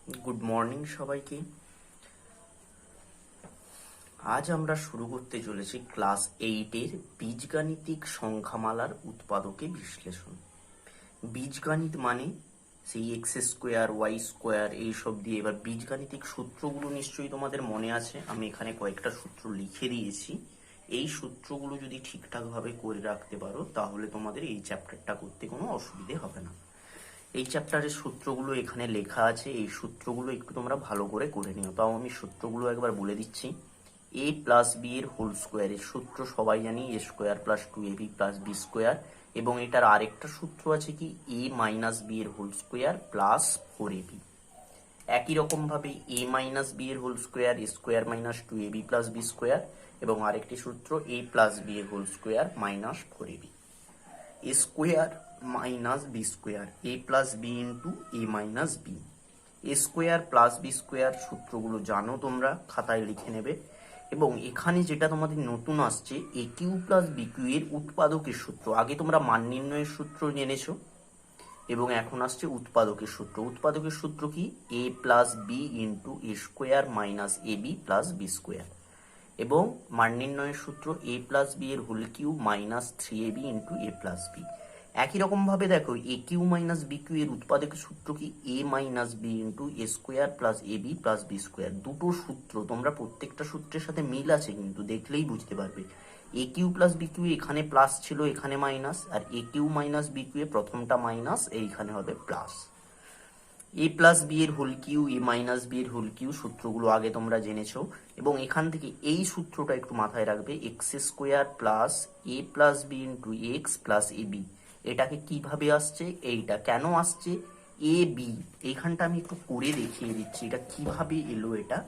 Good morning সবাইকে। আজ আমরা শুরু করতে চলেছি ক্লাস 8-এর বীজগাণিতিক সংখ্যামালার উৎপাদকে বিশ্লেষণ। বীজগণিত মানে সেই এক্স স্কোয়ার ওয়াই স্কোয়ার এইসব দিয়ে। এবার বীজগাণিতিক সূত্রগুলো নিশ্চয়ই তোমাদের মনে আছে, আমি এখানে কয়েকটা সূত্র লিখে দিয়েছি। এই সূত্রগুলো যদি ঠিকঠাকভাবে করে রাখতে পারো তাহলে তোমাদের এই চ্যাপ্টারটা করতে কোনো অসুবিধে হবে না। এই চ্যাপ্টারের সূত্রগুলো এখানে লেখা আছে, এই সূত্রগুলো একটু তোমরা ভালো করে নিও। তাও আমি সূত্রগুলো একবার বলে দিচ্ছি। এ প্লাস বি এর হোল স্কোয়ারের সূত্র সবাই জানি, A square plus 2ab plus B square. এবং এটার আরেকটা সূত্র আছে কি, এ মাইনাস বি এর হোল স্কোয়ার প্লাস 4ab। একই রকম ভাবে এ মাইনাস বি এর whole square, A square minus 2ab plus B square. এবং আরেকটি সূত্র এ প্লাস বি এর whole square minus 4ab। A square minus B square, A plus B into A minus B. A square plus B square সূত্রগুলো জানো তোমরা, খাতায় লিখে নেবে। এবং এখানে যেটা তোমাদের নতুন আসছে, এ কিউ প্লাস বি কিউ এর উৎপাদকের সূত্র। আগে তোমরা মান নির্ণয়ের সূত্র জেনেছো এবং এখন আসছে উৎপাদকের সূত্র। উৎপাদকের সূত্র কি, A plus B into A square minus A B plus B square. এবং মান নির্ণয়ের সূত্র এ প্লাস বি এর whole cube minus 3ab into A plus B. একই রকম ভাবে দেখো, A cube minus B cube এর উৎপাদকের সূত্র কি, A minus B into A square plus A B plus B square. দুটো সূত্র তোমরা প্রত্যেকটা সূত্রের সাথে মিল আছে, কিন্তু দেখলেই বুঝতে পারবে। এ কিউ প্লাস বি কিউ এখানে প্লাস ছিল, এখানে মাইনাস, আর এ কিউ মাইনাস বি কিউ এ প্রথমটা মাইনাস, এইখানে হবে প্লাস। এ প্লাস বি এর হোল কিউ, এ মাইনাস বি এর হোল কিউ সূত্রগুলো আগে তোমরা জেনেছো। এবং এখান থেকে এই সূত্রটা একটু মাথায় রাখবে, X square plus A plus B into X plus A B. এটাকে কিভাবে আসছে, এইটা কেন আসছে, এ বি এইখানটা আমি একটু করে দেখিয়ে দিচ্ছি এটা কিভাবে এলো এটা।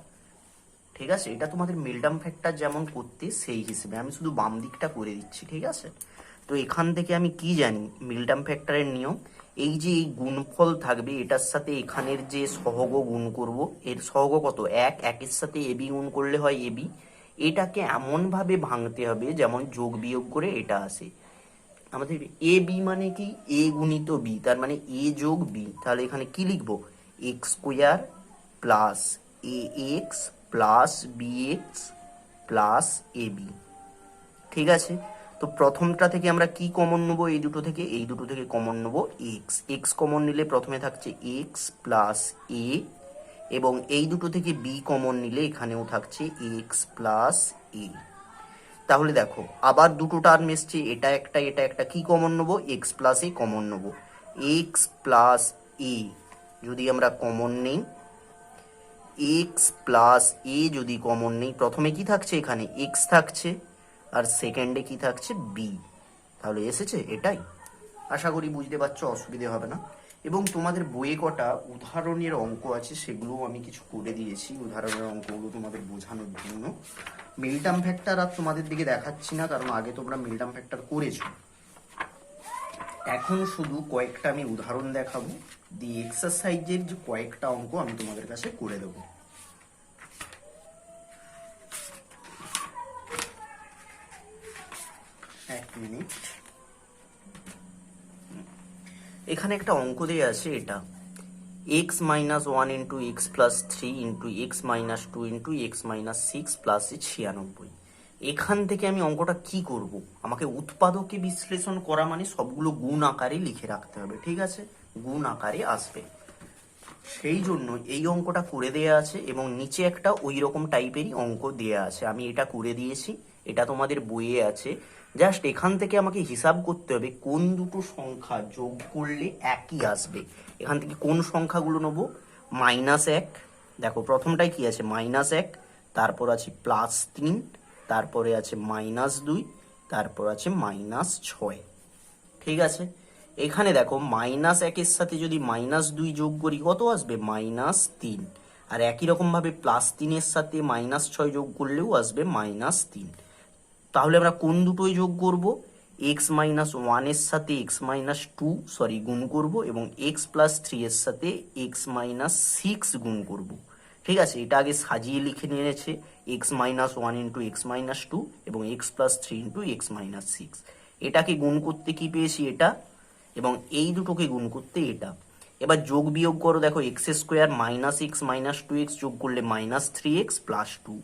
ঠিক আছে, এটা তোমাদের মিল্টাম ফ্যাক্টর যেমন করতে সেই হিসেবে আমি শুধু বাম দিকটা করে দিচ্ছি। ঠিক আছে, তো এখান থেকে আমি কি জানি মিল্টাম ফ্যাক্টরের নিয়ম, এই যে এই গুণফল থাকবে এটার সাথে এখানের যে সহগ গুণ করব, এর সহগ কত, এক, একের সাথে এবি গুণ করলে হয় এবি। এটাকে এমন ভাবে ভাঙতে হবে যেমন যোগ বিয়োগ করে এটা আসে। আমাদের এ বি মানে কি, এ গুণিত বি, তার মানে এ যোগ বি। তাহলে এখানে কি লিখবো, X square plus A X plus B X plus A B. ঠিক আছে, তো প্রথমটা থেকে আমরা কি কমন নেবো, এই দুটো থেকে, এই দুটো থেকে কমন নেবো এক্স। এক্স কমন নিলে প্রথমে থাকছে এক্স প্লাস এ, এবং এই দুটো থেকে বি কমন নিলে এখানেও থাকছে এক্স প্লাস এ। তাহলে দেখো আবার দুটো টার্ম এসছে, এটা একটা এটা একটা, কি কমন নেবো, এক্স প্লাস এ কমন নেবো। এক্স প্লাস এ যদি আমরা কমন নেই, এক্স প্লাস এ যদি কমন নেই, প্রথমে কি থাকছে, এখানে এক্স থাকছে, আর সেকেন্ডে কি থাকছে, বি। তাহলে এসেছে এটাই। আশা করি বুঝতে পারছো, অসুবিধে হবে না। এবং তোমাদের বইয়ে কটা উদাহরণের অঙ্ক আছে সেগুলোও আমি কিছু করে দিয়েছি, উদাহরণের অঙ্কগুলো তোমাদের বোঝানোর জন্য। মিল্টাম ফ্যাক্টর আর তোমাদের দিকে দেখাচ্ছি না, কারণ আগে তোমরা মিল্টাম ফ্যাক্টর করেছো। এখন শুধু কয়েকটা আমি উদাহরণ দেখাবো, দিয়ে এক্সারসাইজের যে কয়েকটা অঙ্ক আমি তোমাদের কাছে করে দেবো। এক মিনিট, এখানে একটা অঙ্ক দেওয়া আছে, এটা x minus 1 into X plus 3 into x minus 2 into x minus 6 plus 96। এখান থেকে আমি অঙ্কটা কি করব, আমাকে উৎপাদকে বিশ্লেষণ করা মানে সবগুলো গুণ আকারে লিখে রাখতে হবে। ঠিক আছে, গুণ আকারে আসবে, সেই জন্য এই অঙ্কটা করে দেয়া আছে। এবং নিচে একটা ওই রকম টাইপেরই অঙ্ক দেয়া আছে, আমি এটা করে দিয়েছি, এটা তোমাদের বইয়ে আছে। জাস্ট এখান থেকে আমাকে হিসাব করতে হবে কোন দুটো সংখ্যা যোগ করলে একই আসবে। এখান থেকে কোন সংখ্যাগুলো নেব, -1, দেখো প্রথমটাই কি আছে, -1, তারপর আছে +3, তারপরে আছে -2, তারপর আছে -6। ঠিক আছে, এখানে দেখো -1-এর সাথে যদি -2 যোগ করি কত আসবে, -3। আর একই রকম ভাবে +3-এর সাথে -6 যোগ করলেও আসবে -3। তাহলে আমরা কোন দুটোই যোগ করব, x-1 এর সাথে x-2 গুণ করব, এবং x+3 এর সাথে x-6 গুণ করব। ঠিক আছে, এটা আগে সাজিয়ে লিখে নিয়েছে, x-1 ইন্টু x-2 এবং x+3 ইন্টু x-6। এটাকে গুণ করতে কি পেয়েছি, এটা, এবং এই দুটোকে গুণ করতে এটা। এবার যোগ বিয়োগ করো, দেখো x square minus x minus two x যোগ করলে minus three x plus two,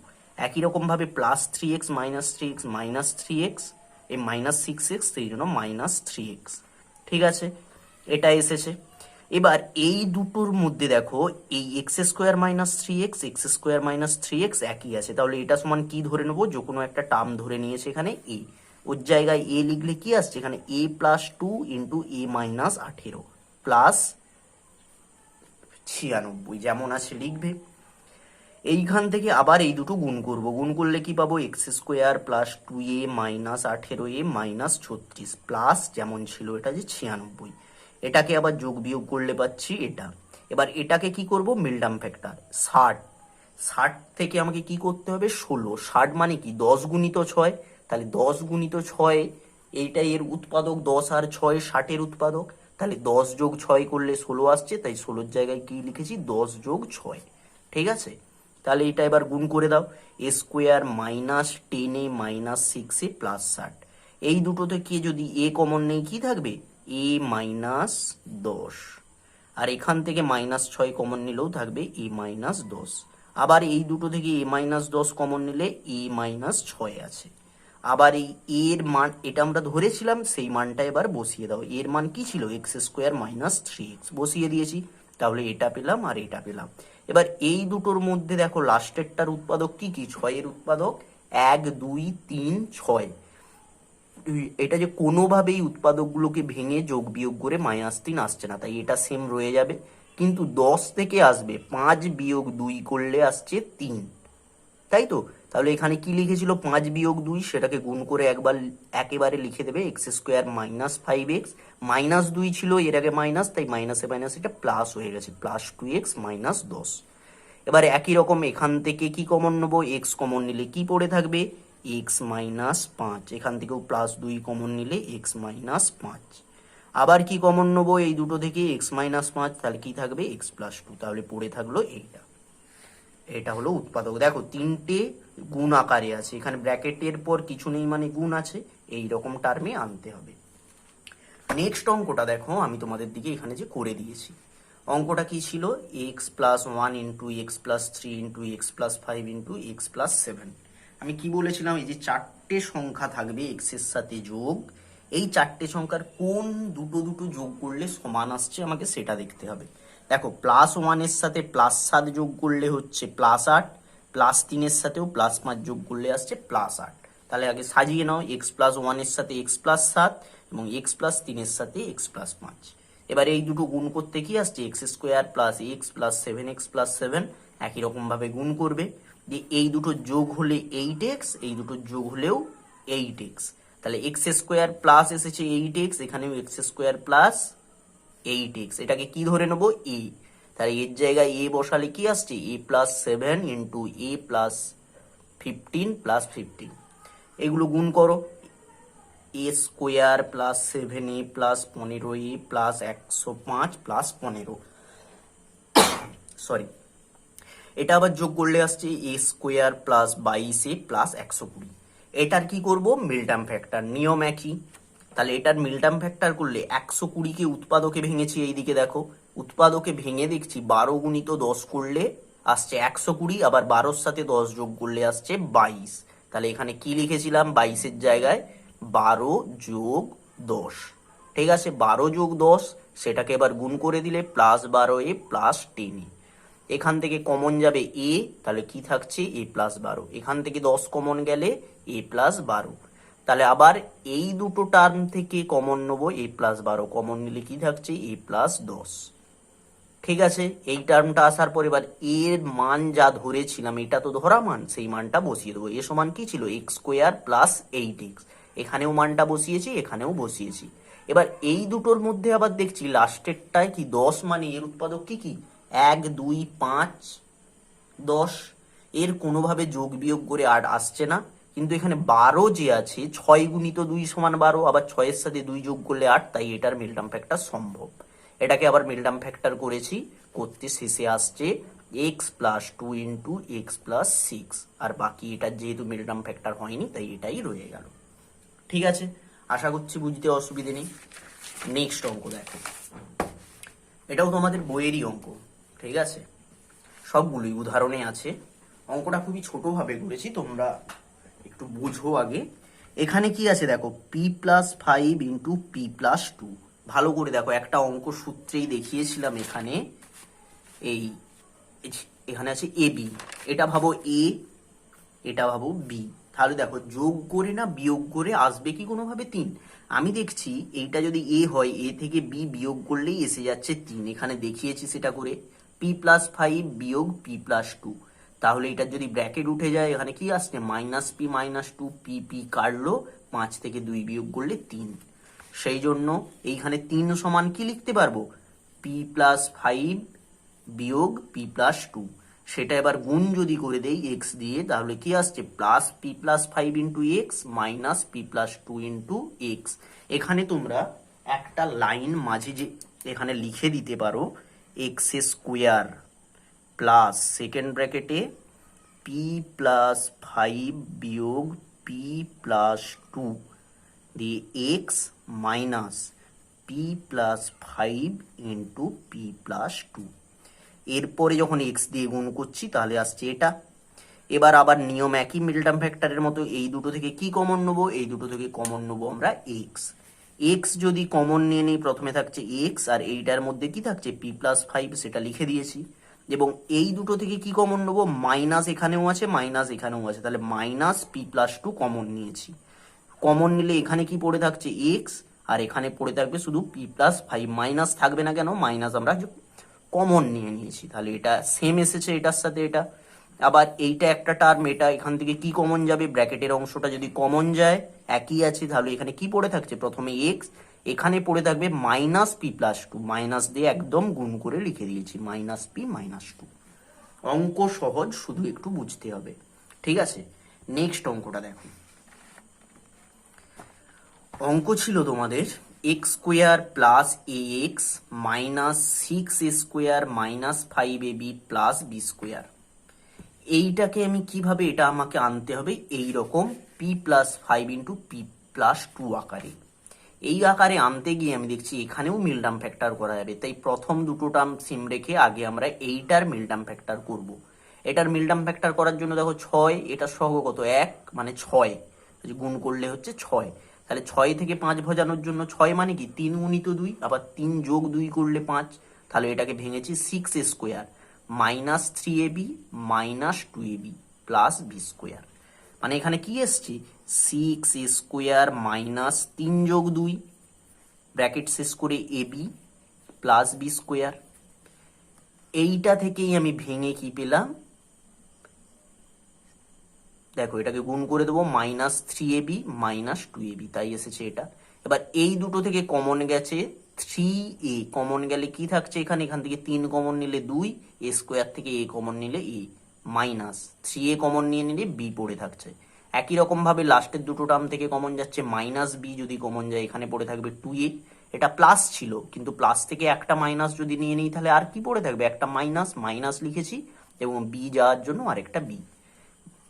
একই রকম ভাবে plus three x minus three x এই মাইনাস সিক্স এক্স, সেই জন্য মাইনাস থ্রি এক্স। ঠিক আছে, এটা এসেছে। এবার এই দুটোর মধ্যে দেখো এই x square minus three x একই আছে, তাহলে এটা সমান কি ধরে নেবো, যে কোনো একটা টার্ম ধরে নিয়েছে এখানে এ, ওর জায়গায় এ লিখলে কি আসছে এখানে এ প্লাস টু ইন্টু এ মাইনাস 18 প্লাস 96 যেমন আছে লিখবে। এইখান থেকে আবার এই দুটো গুণ করব, গুণ করলে কি পাবো এক্স স্কোয়ার প্লাস টু এ মাইনাস 18 মাইনাস 36 প্লাস যেমন ছিল এটা যে 96, এটাকে আবার যোগ বিয়োগ করলে পাচ্ছি এটা। এবার এটাকে কি করব, মিলডাম ফ্যাক্টর 60 থেকে আমাকে কি করতে হবে 16, 60 মানে কি 10 গুণিত 6, তাহলে 10 গুণিত 6 এইটা এর উৎপাদক 10 আর 6 60 উৎপাদক, তাহলে 10 যোগ 6 করলে 16 আসছে, তাই 16 জায়গায় কি লিখেছি 10 যোগ 6। ঠিক আছে, তাহলে এটা এবার গুণ করে দাও, এ স্কোয়ার মাইনাস 10 এ মাইনাস 6 এ প্লাস 60, এই দুটো থেকে যদি এ কমন নেই কি থাকবে এ মাইনাস 10, আর এখান থেকে মাইনাস 6 কমন নিলেও থাকবে এ মাইনাস 10, আবার এই দুটো থেকে এ মাইনাস 10 কমন নিলে এ মাইনাস 6 আছে। আবার এই এর মান এটা আমরা ধরেছিলাম, সেই মানটা এবার বসিয়ে দাও, এর মান কি ছিল x square minus three x বসিয়ে দিয়েছি, তাহলে এটা পেলাম আর এটা পেলাম। এবার এই দুটোর মধ্যে দেখো লাস্টেরটার উৎপাদক কি কি, 6 এর উৎপাদক 1 2 3 6, এটা যে কোনোভাবেই উৎপাদকগুলোকে ভেঙে যোগ বিয়োগ করে -3 আসছে না, তাই এটা সেম রয়ে যাবে। কিন্তু 10 থেকে আসবে 5 বিয়োগ 2 করলে আসছে 3, তাই তো। তাহলে এখানে কি লিখেছিল 5 বিয়োগ 2, সেটাকে গুণ করে একবার একেবারে লিখে দেবে x square minus 5x, minus 2 ছিল এর আগে মাইনাস, তাই মাইনাসে মাইনাস এটা প্লাস হয়ে গেছে প্লাস 2x মাইনাস 10। এবার একই রকম এখান থেকে কি কমন নেবো, এক্স কমন নিলে কি পড়ে থাকবে এক্স মাইনাস 5, এখান থেকেও প্লাস 2 কমন নিলে এক্স মাইনাস 5, আবার কি কমন নেবো এই দুটো থেকে এক্স মাইনাস 5, তাহলে কি থাকবে এক্স প্লাস 2, তাহলে পড়ে থাকলো এইটা। এটা হলো উৎপাদক, দেখো তিনটে গুণ আকারে আছে, এখানে ব্র্যাকেটের পর কিছু নেই মানে গুণ আছে, এই রকম টার্মে আনতে হবে। নেক্সট অঙ্কটা দেখো আমি তোমাদের দিকে এখানে যে করে দিয়েছি, অঙ্কটা কি ছিল x plus 1 into X plus 3 into X plus 5 into X plus 7। আমি কি বলেছিলাম এই যে চারটে সংখ্যা থাকবে এক্স এর সাথে যোগ, এই চারটে সংখ্যার কোন দুটো দুটো যোগ করলে সমান আসছে আমাকে সেটা দেখতে হবে। দেখো প্লাস 1 এর সাথে প্লাস 7 যোগ করলে হচ্ছে প্লাস 8, প্লাস 3 এর সাথেও প্লাস 5 যোগ করলে আসছে প্লাস 8। তাহলে আগে সাজিয়ে নাও, এক্স প্লাস 1 এর সাথে এক্স প্লাস 7 এবং এক্স প্লাস 3 এর সাথে এক্স প্লাস 5। এবার এই দুটো গুণ করতে কি আসছে x square plus x plus 7x plus 7, একই রকম ভাবে গুণ করবে, যে এই দুটো যোগ হলে 8x, এই দুটো যোগ হলেও 8x, তাহলে এক্স স্কোয়ার প্লাস এসেছে 8x, এখানেও এক্স স্কোয়ার প্লাস 8x, এটাকে কি ধরে নেবো এ, তাহলে এর জায়গায় এ বসালে কি আসছে A plus 7 into A plus 15 plus 15, এগুলো গুণ করো, A square plus 7a plus 15a plus 105 plus 15, sorry এটা আবার যোগ করলে আসছে এ স্কোয়ার প্লাস 22a প্লাস 120। এটার কি করব মিলটার্ম ফ্যাক্টর, নিয়ম একই, তাহলে এটার মিলটার্ম ফ্যাক্টর করলে 120কে উৎপাদকে ভেঙেছি, এইদিকে দেখো উৎপাদকে ভেঙে দেখছি 12 গুণিত 10 করলে আসছে 120, আবার 12-র সাথে 10 যোগ করলে আসছে 22, তাহলে এখানে কি লিখেছিলাম 22-এর জায়গায় 12 যোগ 10। ঠিক আছে, 12 যোগ 10 সেটাকে এবার গুণ করে দিলে প্লাস 12a প্লাস 10a, এখান থেকে কমন যাবে এ, তাহলে কি থাকছে এ প্লাস 12, এখান থেকে 10 কমন গেলে এ প্লাস 12, তাহলে আবার এই দুটো টার্ম থেকে কমন নেবো, এ প্লাস 12 কমন নিলে কি থাকছে এ প্লাস 10। ঠিক আছে, এই টার্মটা আসার পর এবার এর মান যা ধরেছিলাম এটা তো ধরা মান, সেই মানটা বসিয়ে দেবো, এ সমান কি ছিল এক্স স্কোয়ার প্লাস 8x, এখানেও মানটা বসিয়েছি এখানেও বসিয়েছি। এবার এই দুটোর মধ্যে আবার দেখছি লাস্টেরটায় কি 10, মানে এর উৎপাদক কি কি 1 2 5 10, এর কোনোভাবে যোগ বিয়োগ করে 8 আসছে না, কিন্তু এখানে 12 যে আছে 6 গুণিত 2 সমান 12, আবার 6 এর সাথে 2 যোগ করলে 8, তাই এটার মিলটার্ম ফ্যাক্টর সম্ভব। এটাকে আবার মিলটার্ম ফ্যাক্টর করেছি, করতে শেষে আসছে x plus 2 into X plus 6, আর বাকি এটার যেহেতু মিলটার্ম ফ্যাক্টর হয়নি তাই এটাই রয়ে গেল। ঠিক আছে, আশা করছি বুঝতে অসুবিধে নেই। নেক্সট অঙ্ক দেখো, এটাও তোমাদের বইয়েরই অঙ্ক, ঠিক আছে, সবগুলোই উদাহরণে আছে। অঙ্কটা খুবই ছোটভাবে করেছি, তোমরা একটু বুঝো আগে। এখানে কি আছে দেখো, p+5 × p+2। ভালো করে দেখো, একটা অঙ্ক সূত্রেই দেখিয়েছিলাম এখানে। এই এখানে আছে এ বি, এটা ভাবো এ, এটা ভাবো বি। তাহলে দেখো যোগ করে না বিয়োগ করে আসবে কি কোনোভাবে 3? আমি দেখছি এইটা যদি এ হয়, এ থেকে বি বিয়োগ করলেই এসে যাচ্ছে 3। এখানে দেখিয়েছি সেটা করে, p+5 বিয়োগ p+2। তাহলে এটা যদি ব্র্যাকেট উঠে যায়, এখানে কি আসছে -p-2, পি পি কাটলো, 5 থেকে 2 বিয়োগ করলে 3। সেই জন্য এইখানে 3 সমান কি লিখতে পারবো, p+5 বিয়োগ p+2। সেটা এবার গুণ যদি করে দেই x দিয়ে, তাহলে কি আসছে +p+5 × x -p+2 × x। এখানে তোমরা একটা লাইন মাঝে যে এখানে লিখে দিতে পারো, x² প্লাস সেকেন্ড ব্র্যাকেটে p+5 বিয়োগ p+2 দিয়ে x মাইনাস p+5 × p+2। এরপরে যখন এক্স দিয়ে গুণ করছি তাহলে আসছে এটা। এবার আবার নিয়ম একই, মিডল ফ্যাক্টরের মতো, এই দুটো থেকে কি কমন নেবো, এই দুটো থেকে কমন নেবো আমরা এক্স। এক্স যদি কমন নিয়ে নিই, প্রথমে থাকছে এক্স, আর এইটার মধ্যে কি থাকছে p+5, সেটা লিখে দিয়েছি। এবং এই দুটো থেকে কি কমন নেবো, মাইনাস এখানেও আছে, মাইনাস এখানেও আছে, তাহলে -p+2 কমন নিয়েছি। কমন নিলে এখানে কি পড়ে থাকছে এক্স, আর এখানে পড়ে থাকবে শুধু p+5। মাইনাস থাকবে না কেন, মাইনাস আমরা কমন নিয়ে নিয়েছি, তাহলে এটা সেম এসেছে এটার সাথে এটা। আবার এইটা একটা টার্ম, এটা এখান থেকে কি কমন যাবে, ব্র্যাকেটের অংশটা যদি কমন যায়, একই আছে, তাহলে এখানে কি পড়ে থাকছে, প্রথমে এক্স, এখানে পড়ে থাকবে -p+2, মাইনাস দিয়ে একদম গুণ করে লিখে দিয়েছি -p-2। অঙ্ক সহজ, শুধু একটু বুঝতে হবে, ঠিক আছে। নেক্সট অঙ্কটা দেখো। অঙ্ক ছিল তোমাদের x² + ax -6a² -5ab + b²। এইটাকে আমি কিভাবে, এটা আমাকে আনতে হবে এই রকম p+5 × p+2 আকারে। এই আকারে আনতে গিয়ে আমি দেখছি এখানেও মিল টার্ম ফ্যাক্টর করা যাবে, তাই প্রথম দুটো টার্ম সিম রেখে আগে আমরা এইটার মিল টার্ম ফ্যাক্টর করব। এটার মিল টার্ম ফ্যাক্টর করার জন্য দেখো 6, এটা সহগ কত 1, মানে 6, গুণ করলে হচ্ছে 6। তাহলে 6 থেকে 5 ভজানোর জন্য 6 মানে কি 3 × 2, আবার 3 যোগ 2 করলে 5। তাহলে এটাকে ভেঙেছি 6a² -3ab -2ab + b²। মানে এখানে কি এসছে 6a² -3 যোগ 2 ব্র্যাকেট শেষ করে ab + b²। এইটা থেকেই আমি ভেঙে কি পেলাম, দেখো এটাকে গুণ করে দেবো -3ab -2ab, তাই এসেছে এটা। এবার এই দুটো থেকে কমন গেছে 3a, কমন গেলে কি থাকছে এখানে, এখান থেকে 3 কমন নিলে 2, a² থেকে a কমন নিলে a, -3a কমন নিয়ে নিলে b পড়ে থাকছে। একই রকম ভাবে লাস্টের দুটো টার্ম থেকে কমন যাচ্ছে -b, যদি কমন যায় এখানে পড়ে থাকবে 2a। এটা প্লাস ছিল, কিন্তু প্লাস থেকে একটা মাইনাস যদি নিয়ে নিই তাহলে আর কি পড়ে থাকবে, একটা মাইনাস লিখেছি, এবং b যাওয়ার জন্য আরেকটা b।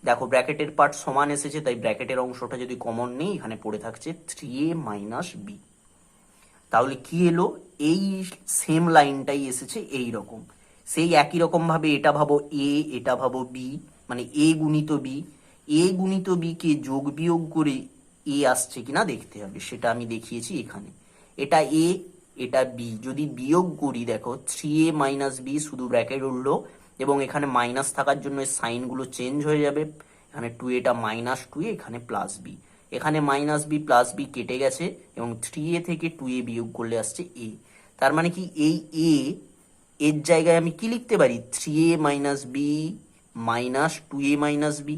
দেখো ব্র্যাকেটের পার্ট সমান এসেছে, তাই ব্র্যাকেটের অংশটা যদি কমন নেই, এখানে পড়ে থাকছে 3a - b। তাহলে কি এলো, এই সেম লাইনটাই এসেছে এই রকম। সেই একই রকম ভাবে এটা ভাবো এ, এটা ভাবো বি, মানে a × b। a × b কে যোগ বিয়োগ করে এ আসছে কিনা দেখতে হবে, সেটা আমি দেখিয়েছি এখানে। এটা এ, এটা বি, যদি বিয়োগ করি দেখো 3a - b, শুধু ব্র্যাকেট উঠলো, এবং এখানে মাইনাস থাকার জন্য সাইনগুলো চেঞ্জ হয়ে যাবে। এখানে 2a -2a, এখানে +b, এখানে -b + b কেটে গেছে, এবং 3a থেকে 2a বিয়োগ করলে আসছে a। তার মানে কি এই a এর জায়গায় আমি কি লিখতে পারি, 3a - b -2a - b।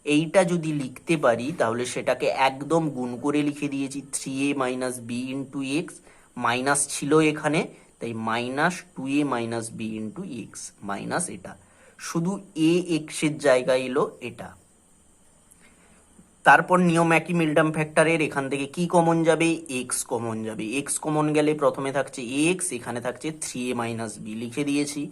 এইটা যদি লিখতে পারি তাহলে সেটাকে একদম গুণ করে লিখে দিয়েছি, 3a - b × x, মাইনাস ছিল এখানে, তাই -2a - b × x, মাইনাস এটা, শুধু a x এর জায়গায় এলো এটা। তারপর নিয়ম একই, মিল টার্ম ফ্যাক্টরের, এখান থেকে কি কমন যাবে, x কমন যাবে। x কমন গেলে প্রথমে থাকছে x, এখানে থাকছে 3a - b, লিখে দিয়েছি।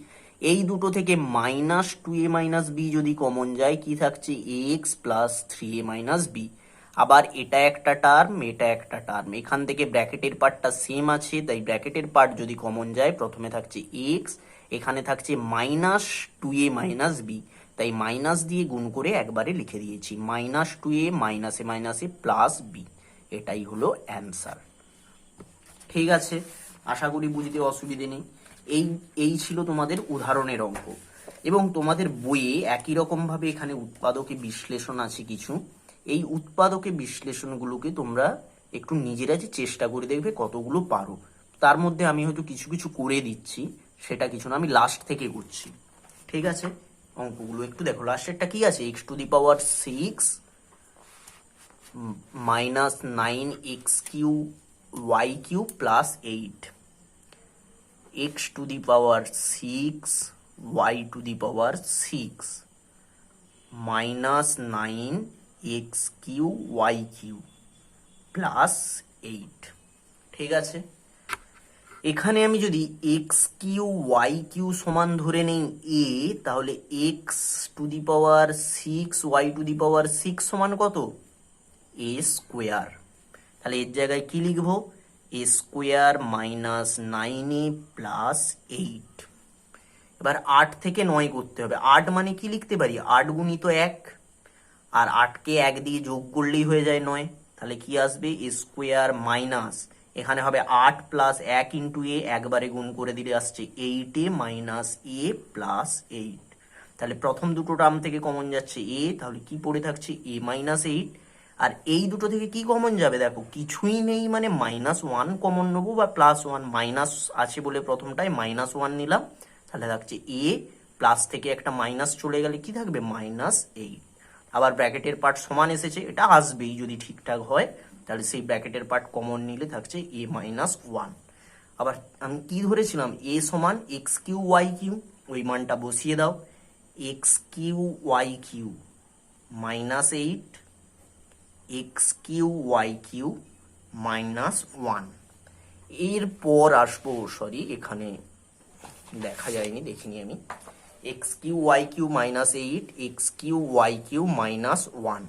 এই দুটো থেকে -2a - b যদি কমন যায়, কি থাকছে x + 3a - b। আবার এটা একটা টার্ম, এটা একটা টার্ম, এখান থেকে ব্র্যাকেটের পার্টটা সেম আছে, তাই ব্র্যাকেটের পার্ট যদি কমন যায় প্রথমে থাকছে এক্স, এখানে থাকছে -2a - b, তাই মাইনাস দিয়ে গুণ করে একবারে লিখে দিয়েছি -2a মাইনাসে প্লাস বি, এটাই হলো অ্যান্সার। ঠিক আছে, আশা করি বুঝতে অসুবিধে নেই। এই এই ছিল তোমাদের উদাহরণের অঙ্ক, এবং তোমাদের বইয়ে একই রকমভাবে এখানে উৎপাদকে বিশ্লেষণ আছে কিছু। এই উৎপাদকে বিশ্লেষণগুলোকে তোমরা একটু নিজেরা যে চেষ্টা করে দেখবে কতগুলো পারো। তার মধ্যে আমি হয়তো কিছু কিছু করে দিচ্ছি, সেটা কিছু না, আমি লাস্ট থেকে করছি। ঠিক আছে, অঙ্কগুলো একটু দেখো। লাস্টেরটা কি আছে? x⁶ -9x³ y³ +8, x⁶ y⁶ -9x³ y³ +8। ঠিক আছে, এখানে আমি যদি x³ y³ সমান ধরে নেই a, তাহলে x⁶ y⁶ সমান কত? a square. তাহলে এর জায়গায় কি লিখবো? a square -9a +8। এবার 8 থেকে 9 করতে হবে। 8 মানে কি লিখতে পারি? 8 গুণিত 1, আর 8কে 1 দিয়ে যোগ করলেই হয়ে যায় 9। তাহলে কি আসবে? a স্কোয়ার মাইনাস, এখানে হবে 8 + 1 × a, একবারে গুণ করে দিলে আসছে 8a - a +8। তাহলে প্রথম দুটো টার্ম থেকে কমন যাচ্ছে a, তাহলে কি পড়ে থাকছে? a - 8। আর এই দুটো থেকে কি কমন যাবে? দেখো কিছুই নেই, মানে -1 কমন নেবো, বা +1, মাইনাস আছে বলে প্রথমটায় -1 নিলাম, তাহলে থাকছে a, প্লাস থেকে একটা মাইনাস চলে গেলে কি থাকবে? -8। আবার ব্র্যাকেটের পার্ট সমান এসেছে, এটা আসবেই যদি ঠিকঠাক হয়, তাহলে সেই ব্র্যাকেটের পার্ট কমন নিলে থাকছে a - 1। আবার আমি কি ধরেছিলাম? a সমান x³ y³ ওই মানটা বসিয়ে দাও। x³ y³ -8, x³ y³ -1। এরপর আসবো, সরি এখানে দেখা যায়নি, দেখিনি আমি, x³ y³ -8, x³ y³ -1।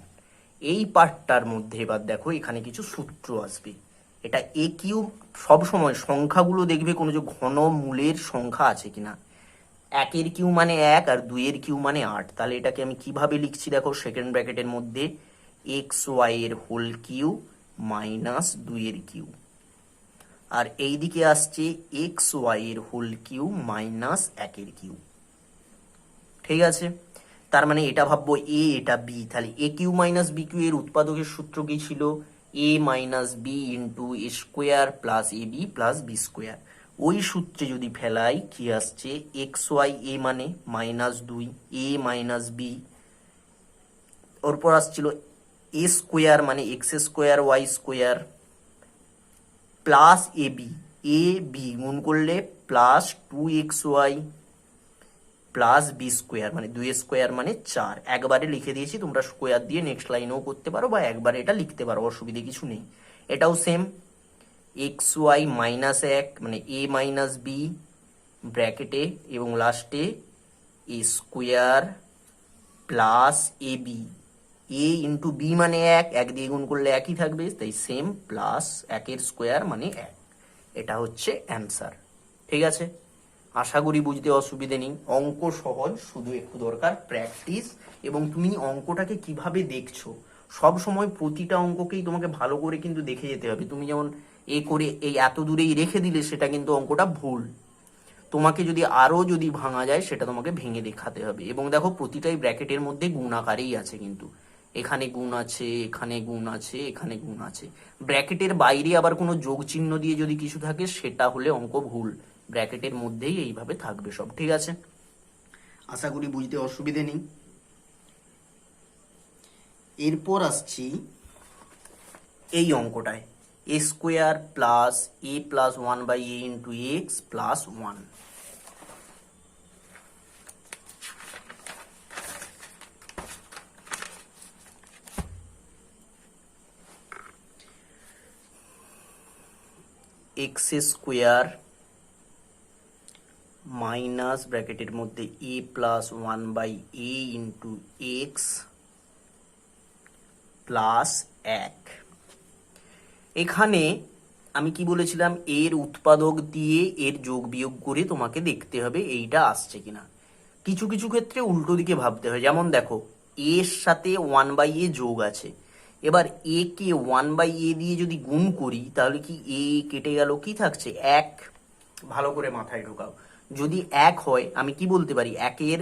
এই পার্টটার মধ্যে এবার দেখো এখানে কিছু সূত্র আসবে। এটা a³ সব সময় সংখ্যাগুলো দেখবে কোনো যে ঘন মূলের সংখ্যা আছে কিনা। 1 কিউ মানে 1, আর 2 কিউ মানে 8। তাহলে এটাকে আমি কিভাবে লিখছি দেখো, সেকেন্ড ব্র্যাকেটের মধ্যে xy² -2 কিউ, আর এই দিকে আসছে xy³ -1 কিউ। ঠিক আছে, তার মানে এটা ভাববো a, এটা b, তাহলে a³ - b³ এর উৎপাদকের সূত্র কি ছিল? a - b × a square + ab + b square. ওই সূত্রে যদি ফেলাই কি আসছে? xy a মানে -2, a - b, ওরপর আসছিল a স্কোয়ার মানে x² y² plus ab, a b গুণ করলে +2xy + b স্কোয়ার মানে 2 স্কোয়ার মানে 4। একবারে লিখে দিয়েছি, তোমরা স্কোয়ার দিয়ে নেক্সট লাইনেও করতে পারো, বা একবারে এটা লিখতে পারো, অসুবিধে কিছু নেই। এটাও সেম, xy -1 মানে a - b ব্র্যাকেটে, এবং লাস্টে a square plus ab, a × b মানে 1 দিয়ে গুণ করলে একই থাকবে, তাই সেম, প্লাস 1 স্কোয়ার মানে 1। এটা হচ্ছে অ্যান্সার। ঠিক আছে, আশা করি বুঝতে অসুবিধে নেই। অঙ্ক সহজ, শুধু একটু দরকার প্র্যাকটিস, এবং তুমি অঙ্কটাকে কিভাবে দেখছো। সব সময় প্রতিটা অঙ্ককেই তোমাকে ভালো করে কিন্তু দেখে যেতে হবে। তুমি যেমন এ করে এই এত দূরেই রেখে দিলে, সেটা কিন্তু অঙ্কটা ভুল। তোমাকে যদি আরো যদি ভাঙা যায়, সেটা তোমাকে ভেঙে দেখাতে হবে। এবং দেখো প্রতিটাই ব্র্যাকেটের মধ্যে গুণ আকারেই আছে, কিন্তু এখানে গুণ আছে, এখানে গুণ আছে, এখানে গুণ আছে। ব্র্যাকেটের বাইরে আবার কোনো যোগ চিহ্ন দিয়ে যদি কিছু থাকে, সেটা হলে অঙ্ক ভুল। ব্র্যাকেটের মধ্যেই এইভাবে থাকবে সব। ঠিক আছে, আশা করি বুঝতে অসুবিধে নেই। এরপর আসছি এই অঙ্কটায়, a square plus a + 1/a × x + 1। x² minus ব্র্যাকেটের মধ্যে a + 1/a × x প্লাস 1। এখানে আমি কি বলেছিলাম, এর উৎপাদক দিয়ে এর যোগ বিয়োগ করে তোমাকে দেখতে হবে এইটা আসছে কিনা। কিছু কিছু ক্ষেত্রে উল্টো দিকে ভাবতে হয়, যেমন দেখো এর সাথে 1/a যোগ আছে, এবার এ কে 1/a দিয়ে যদি গুণ করি তাহলে কি এ কেটে গেল, কি থাকছে 1। ভালো করে মাথায় ঢোকাও, যদি 1 হয় আমি কি বলতে পারি, একের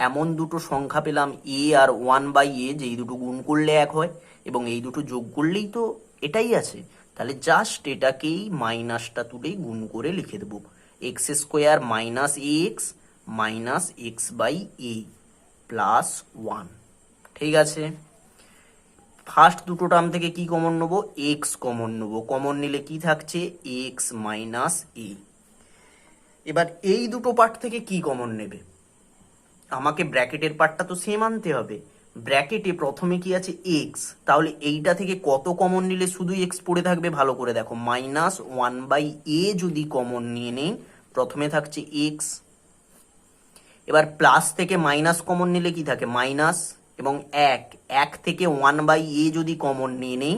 এমন দুটো সংখ্যা পেলাম এ আর 1/a, যে এই দুটো গুণ করলে 1 হয় এবং এই দুটো যোগ করলেই তো এটাই আছে। তাহলে জাস্ট এটাকেই মাইনাসটা তুলেই গুণ করে লিখে দেবো, x square minus x minus x by a plus 1। ঠিক আছে, ফার্স্ট দুটো টার্ম থেকে কি কমন নেবো, এক্স কমন নেবো, কমন নিলে কি থাকছে এক্স মাইনাস এ। এবার এই দুটো পার্ট থেকে কি কমন নেবে, আমাকে ব্র্যাকেটের পার্টটা তো সেম আনতে হবে। ব্র্যাকেটে প্রথমে কি আছে এক্স, তাহলে এইটা থেকে কত কমন নিলে শুধু এক্স পড়ে থাকবে, ভালো করে দেখো -1/a যদি কমন নিয়ে নেই প্রথমে থাকছে এক্স। এবার প্লাস থেকে মাইনাস কমন নিলে কি থাকে মাইনাস, এবং এক থেকে 1/a যদি কমন নিয়ে নেই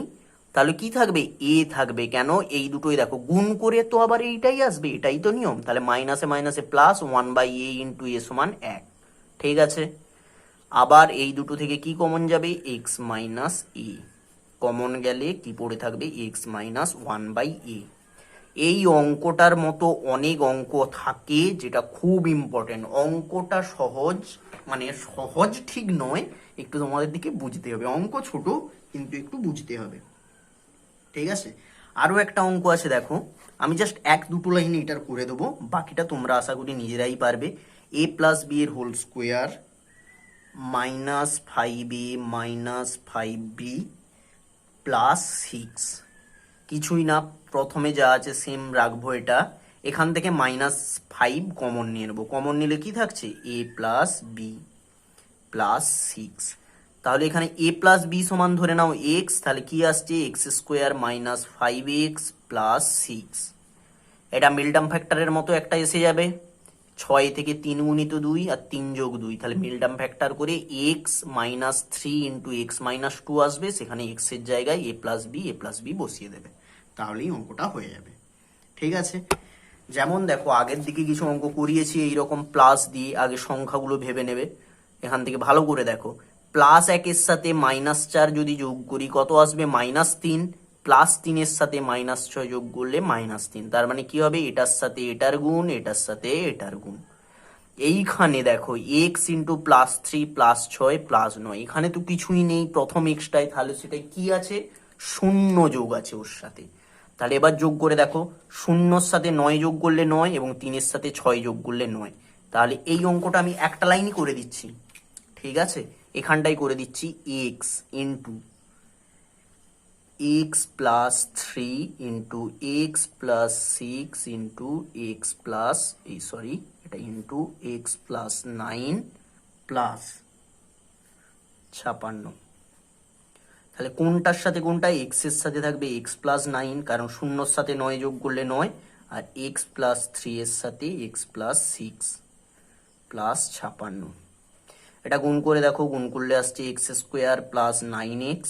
তাহলে কি থাকবে এ থাকবে। কেন, এই দুটোই দেখো গুণ করে তো আবার এইটাই আসবে, এটাই তো নিয়ম। তাহলে মাইনাসে মাইনাসে প্লাস 1/a ইন্টু এ সমান 1। ঠিক আছে, আবার এই দুটো থেকে কি কমন যাবে এক্স মাইনাস এ, কমন গেলে কি পড়ে থাকবে এক্স মাইনাস 1/a। এই অঙ্কটার মতো অনেক অঙ্ক থাকে যেটা খুব ইম্পর্টেন্ট। অঙ্কটা সহজ, মানে সহজ ঠিক নয়, একটু তোমাদের দিকে বুঝতে হবে। অঙ্ক ছোট কিন্তু একটু বুঝতে হবে। ঠিক আছে, আরো একটা অঙ্ক আছে দেখো, আমি জাস্ট এক দুটো লাইনে এটার করে দেবো, বাকিটা তোমরা আশা করি নিজেরাই পারবে। a প্লাস বি এর whole square -5a minus 5b plus 6। কিছুই না, প্রথমে যা আছে সেম রাখবো, এটা এখান থেকে -5 কমন নিয়ে নেবো, কমন নিলে কি থাকছে a প্লাস বি প্লাস 6। তাহলে এখানে a প্লাস বি সমান ধরে নাও এক্স, তাহলে কি আসছে x square minus 5x plus 6। এটা মিডটার্ম ফ্যাক্টরের মতো একটা এসে যাবে, 6 থেকে 3 গুণিত 2 আর 3 যোগ 2, তাহলে মিডটার্ম ফ্যাক্টর করে x minus 3 into x minus 2 আসবে, সেখানে এক্স এর জায়গায় এ প্লাস বি বসিয়ে দেবে, তাহলেই অঙ্কটা হয়ে যাবে। ঠিক আছে, যেমন দেখো আগের দিকে কিছু অঙ্ক করিয়েছি এইরকম প্লাস দিয়ে, আগে সংখ্যাগুলো ভেবে নেবে। এখান থেকে ভালো করে দেখো, +1 এর সাথে -4 যদি যোগ করি কত আসবে -3, +3 এর সাথে -6 যোগ করলে -3, তার মানে কি হবে এটার সাথে এটার গুণ, এটার সাথে এটার গুণ। এইখানে দেখো এক্স ইন্টু +3 +6 +9, এখানে তো কিছুই নেই প্রথম এক্সটাই, তাহলে সেটাই কি আছে শূন্য যোগ আছে ওর সাথে। তাহলে এবার যোগ করে দেখো, 0-র সাথে 9 যোগ করলে 9 এবং 3-এর সাথে 6 যোগ করলে 9। তাহলে এই অঙ্কটা আমি একটা লাইনই করে দিচ্ছি। ঠিক আছে, এখানটাই করে দিচ্ছি x into X plus 3 into X plus 6 into X plus এটা ইন্টু এক্স প্লাস 9 প্লাস 56। তাহলে কোনটার সাথে কোনটা, এক্স এর সাথে থাকবে এক্স প্লাস 9, কারণ 0-র সাথে 9 যোগ করলে 9, আর এক্স প্লাস 3 এর সাথে এক্স প্লাস 6 প্লাস 56। এটা গুণ করে দেখো, গুণ করলে আসছে এক্স স্কোয়ার প্লাস 9x,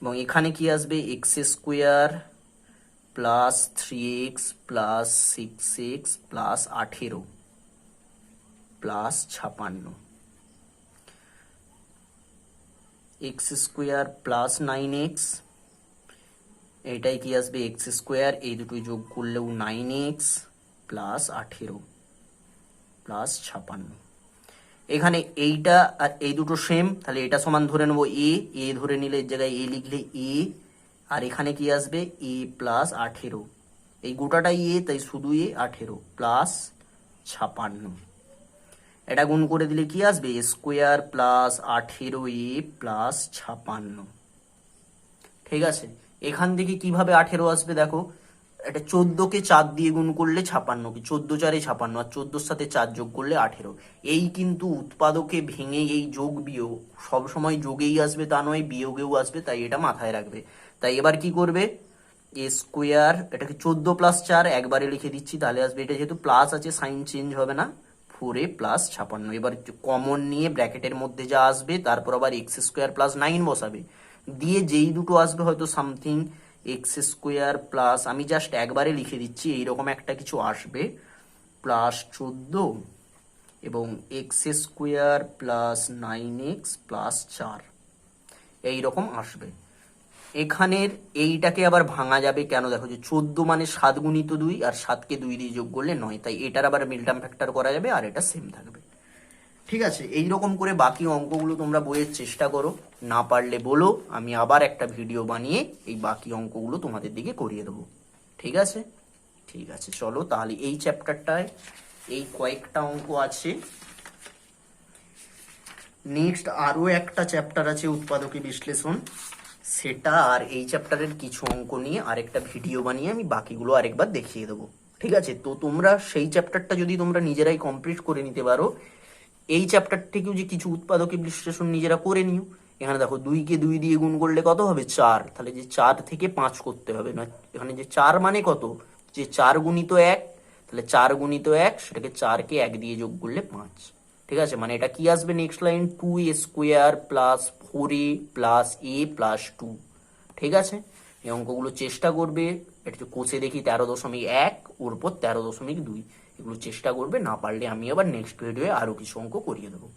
এবং এখানে কি আসবে x square plus 3x plus 6x plus 18 plus 56। X square plus 9x, এটাই কি আসবে এক্স স্কোয়ার, এই দুটোই যোগ করলেও 9x প্লাস 18 প্লাস 56। এখানে এইটা আর এই দুটো সেম, তাহলে এটা সমান ধরে নেবো এ ধরে নিলে এর জায়গায় এ লিখলে এ, আর এখানে কি আসবে এ প্লাস 18, এই গোটাটাই এ তাই শুধু এ 18 প্লাস 56। এটা গুণ করে দিলে কি আসবে স্কোয়ার প্লাস 18a প্লাস 56। ঠিক আছে, এখান থেকে কিভাবে 18 আসবে দেখো, এটা 14কে 4 দিয়ে গুণ করলে 56, 14 4 56, আর 14-র সাথে 4 যোগ করলে 18। এই কিন্তু উৎপাদকে ভেঙে এই যোগ বিয়োগ সবসময় যোগেই আসবে তা নয়, বিয়োগেও আসবে, তাই এটা মাথায় রাখবে। তাই এবার কি করবে, এ স্কোয়ার, এটাকে 14 + 4 একবারে লিখে দিচ্ছি, তাহলে আসবে, এটা যেহেতু প্লাস আছে সাইন চেঞ্জ হবে না, 4a প্লাস 56। এবার কমন নিয়ে ব্র্যাকেটের মধ্যে যা আসবে তারপর আবার এক্স স্কোয়ার প্লাস 9 বসাবে, দিয়ে যেই দুটো আসবে হয়তো সামথিং এক্স স্কোয়ার প্লাস, আমি জাস্ট একবারে লিখে দিচ্ছি, এইরকম একটা কিছু আসবে, প্লাস 14 এবং x square plus 9x plus 4 এইরকম আসবে। এখানের এইটাকে আবার ভাঙা যাবে কেন, দেখো যে 14 মানে 7 গুণিত 2 আর 7কে 2 দিয়ে যোগ করলে 9, তাই এটার আবার মিডটার্ম ফ্যাক্টর করা যাবে আর এটা সেম থাকবে। ঠিক আছে, এইরকম করে বাকি অঙ্কগুলো তোমরা বইয়ের চেষ্টা করো, না পারলে বলো, আমি আবার একটা ভিডিও বানিয়ে এই বাকি অঙ্কগুলো তোমাদের দিকে করিয়ে দেবো। ঠিক আছে, ঠিক আছে, চলো তাহলে এই চ্যাপ্টারটায় এই কয়েকটা অঙ্ক আছে। নেক্সট আরও একটা চ্যাপ্টার আছে উৎপাদকে বিশ্লেষণ, সেটা আর এই চ্যাপ্টারের কিছু অঙ্ক নিয়ে আরেকটা ভিডিও বানিয়ে আমি বাকিগুলো আরেকবার দেখিয়ে দেবো। ঠিক আছে, তো তোমরা সেই চ্যাপ্টারটা যদি তোমরা নিজেরাই কমপ্লিট করে নিতে পারো, এই চ্যাপ্টার থেকেও যে কিছু উৎপাদকে বিশ্লেষণ নিজেরা করে নিও। এখানে দেখো 2কে 2 দিয়ে গুণ করলে কত হবে 4, তাহলে যে 4 থেকে 5 করতে হবে না, এখানে যে 4 মানে কত, যে 4 গুণিত 1, তাহলে 4 গুণিত 1 সেটাকে 4কে 1 দিয়ে যোগ করলে 5। ঠিক আছে, মানে এটা কি আসবে next line, 2a square plus 4a plus a plus 2। ঠিক আছে, এই অঙ্কগুলো চেষ্টা করবে, এটা একটু কষে দেখি 13.1 ওর উপর 13.2, এগুলো চেষ্টা করবে, না পারলে আমি আবার নেক্সট ভিডিওয়ে আরো কিছু অঙ্ক করিয়ে দেবো।